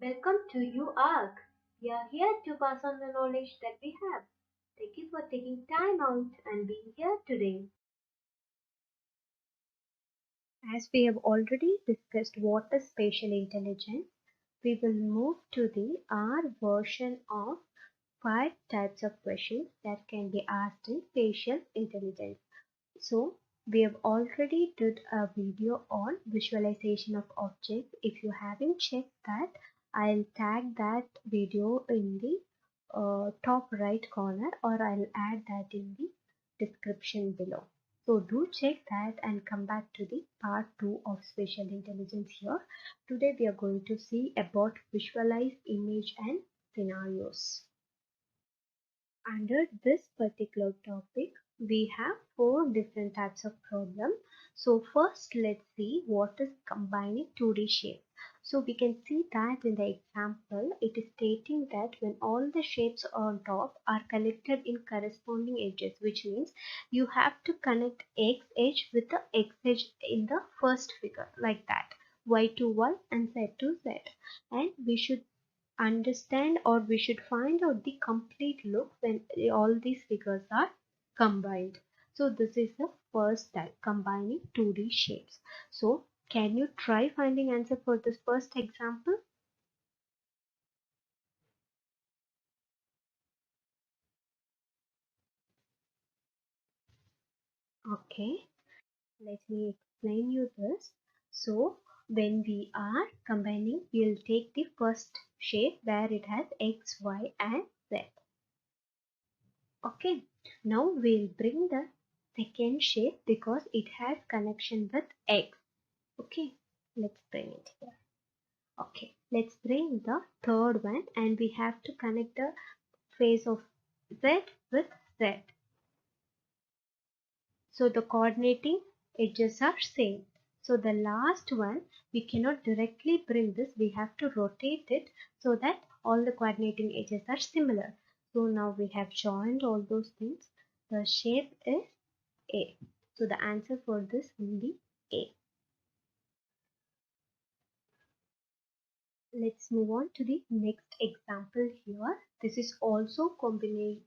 Welcome to UARC. We are here to pass on the knowledge that we have. Thank you for taking time out and being here today. As we have already discussed what is spatial intelligence, we will move to the R version of 5 types of questions that can be asked in spatial intelligence. So we have already did a video on visualization of objects. If you haven't checked that, I'll tag that video in the top right corner, or I'll add that in the description below. So do check that and come back to the part 2 of spatial intelligence here. Today we are going to see about visualized image and scenarios. Under this particular topic, we have 4 different types of problem. So first, let's see what is combining 2D shapes. So we can see that in the example, it is stating that when all the shapes on top are connected in corresponding edges, which means you have to connect X edge with the X edge in the first figure, like that, Y to Y and Z to Z. And we should understand, or we should find out the complete look when all these figures are combined. So this is the first type, combining 2D shapes. So can you try finding answer for this first example? Okay, let me explain you this. So when we are combining, we'll take the first shape where it has X, Y and Z. Okay, now we'll bring the second shape because it has connection with X. Okay, let's bring it here. Okay, let's bring the third one, and we have to connect the face of Z with Z. So the coordinating edges are same. So the last one, we cannot directly bring this, we have to rotate it so that all the coordinating edges are similar. So now we have joined all those things. The shape is A. So the answer for this will be A. Let's move on to the next example here. This is also combining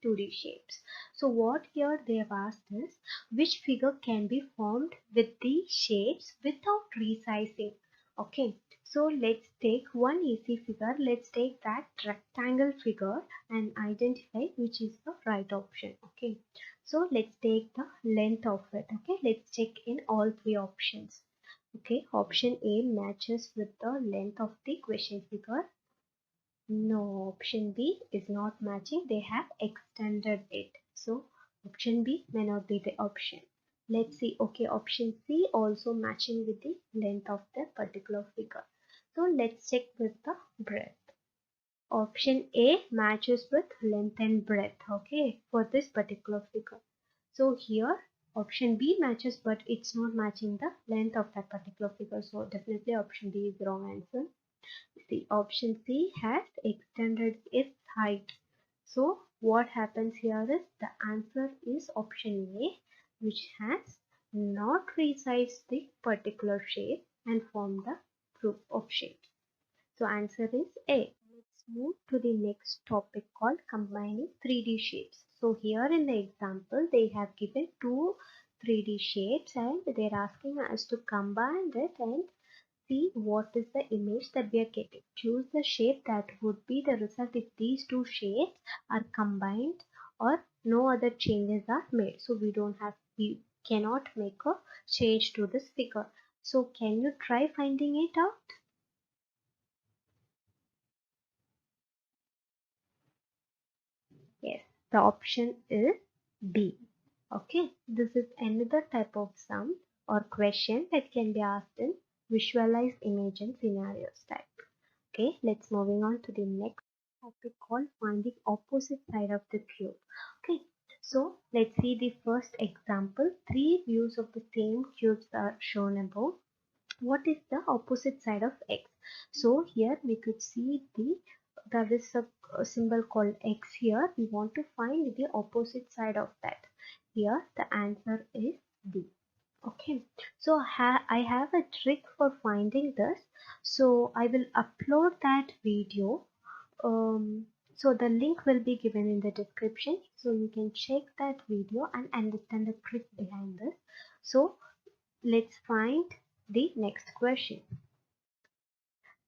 2D shapes. So what here they have asked is, which figure can be formed with the shapes without resizing? Okay, so let's take one easy figure. Let's take that rectangle figure and identify which is the right option. Okay, so let's take the length of it. Okay, let's check in all 3 options. Okay, option A matches with the length of the question figure. No, option B is not matching. They have extended it. So option B may not be the option. Let's see. Okay, option C also matching with the length of the particular figure. So let's check with the breadth. Option A matches with length and breadth. Okay, for this particular figure. So here option B matches, but it's not matching the length of that particular figure. So definitely option B is the wrong answer. The option C has extended its height. So what happens here is the answer is option A, which has not resized the particular shape and formed the group of shapes. So answer is A. Let's move to the next topic called combining 3D shapes. So here in the example, they have given two 3D shapes and they're asking us to combine it and see what is the image that we are getting. Choose the shape that would be the result if these two shapes are combined or no other changes are made. So we cannot make a change to this figure. So can you try finding it out? Yes, the option is B. Okay, this is another type of sum or question that can be asked in visualized image and scenarios type. Okay, let's moving on to the next topic called finding opposite side of the cube. Okay, so let's see the first example. 3 views of the same cubes are shown above. What is the opposite side of X? So here we could see there is a symbol called X here. We want to find the opposite side of that. Here the answer is D. Okay, so I have a trick for finding this. So I will upload that video. So the link will be given in the description. So you can check that video and understand the trick behind this. So let's find the next question.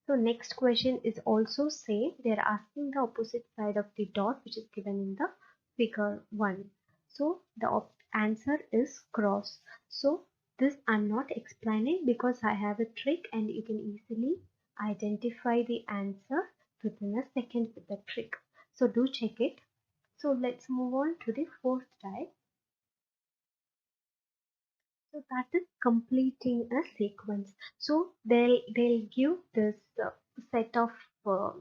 So next question is also same. They're asking the opposite side of the dot which is given in the figure 1. So the answer is cross. So this I'm not explaining because I have a trick and you can easily identify the answer within a second with the trick. So do check it. So let's move on to the fourth type. So that is completing a sequence. So they'll give this set of uh,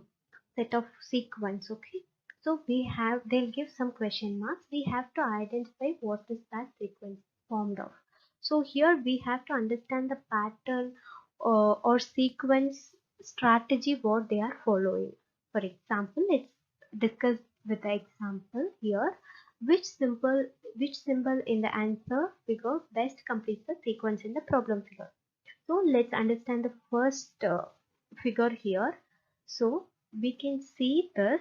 set of sequence. Okay, so they'll give some question marks. We have to identify what is that sequence formed of. So here we have to understand the pattern or sequence strategy what they are following. For example, let's discuss with the example here. Which symbol in the answer figure best completes the sequence in the problem figure? So let's understand the first figure here. So we can see this.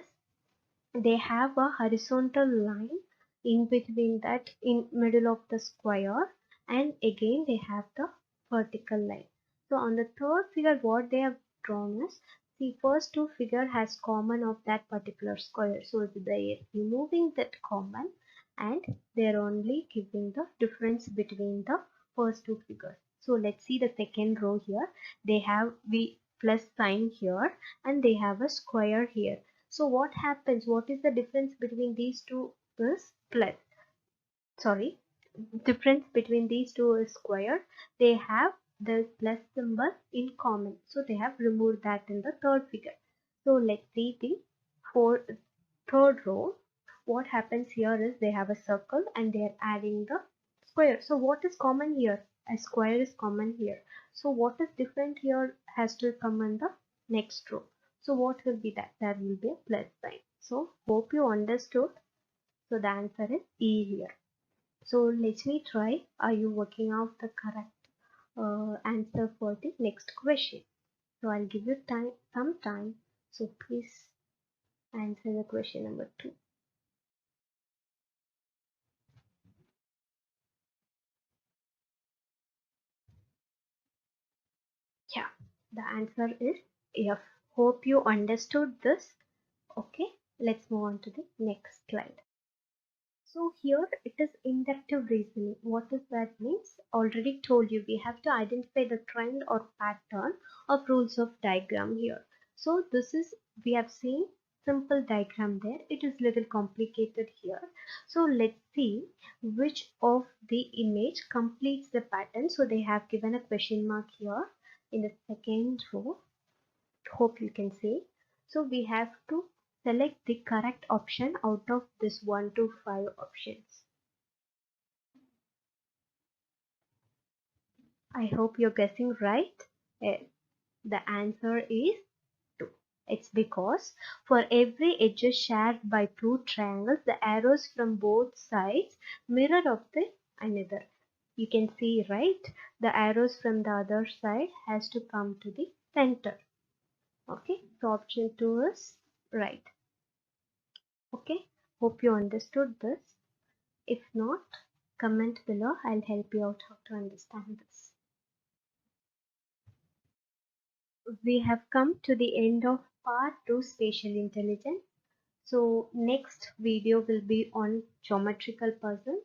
They have a horizontal line in between that in middle of the square, and again they have the vertical line. So on the third figure what they have drawn is the first two figure has common of that particular square. So they are removing that common and they are only giving the difference between the first two figures. So let's see the second row here. They have the plus sign here and they have a square here. So what happens? What is the difference between these two is plus. Sorry, difference between these two is square. They have the plus symbol in common. So they have removed that in the third figure. So let's see the third row. What happens here is they have a circle and they are adding the square. So what is common here? A square is common here. So what is different here has to come in the next row. So what will be that? There will be a plus sign. So hope you understood. So the answer is E here. So let me try. Are you working out the correct answer for the next question? So I'll give you some time. So please answer the question number 2. Yeah, the answer is F. Hope you understood this. Okay, let's move on to the next slide. So here it is inductive reasoning. What does that means? Already told you we have to identify the trend or pattern of rules of diagram here. So this is, we have seen simple diagram there. It is little complicated here. So let's see which of the image completes the pattern. So they have given a question mark here in the second row. Hope you can see. So we have to select the correct option out of this 1 to 5 options. I hope you're guessing right. The answer is 2. It's because for every edges shared by two triangles, the arrows from both sides mirror of the another. You can see, right? The arrows from the other side has to come to the center. Okay, so option 2 is right. Okay, hope you understood this. If not, comment below. I'll help you out how to understand this. We have come to the end of part 2 spatial intelligence. So next video will be on geometrical puzzle,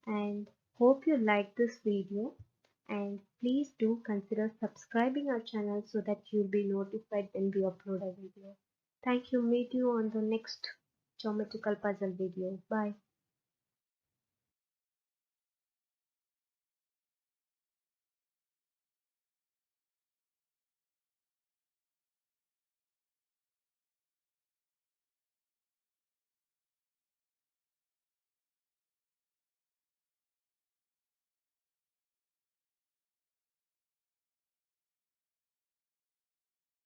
and hope you like this video, and please do consider subscribing our channel so that you'll be notified when we upload a video. Thank you. Meet you on the next geometrical puzzle video. Bye.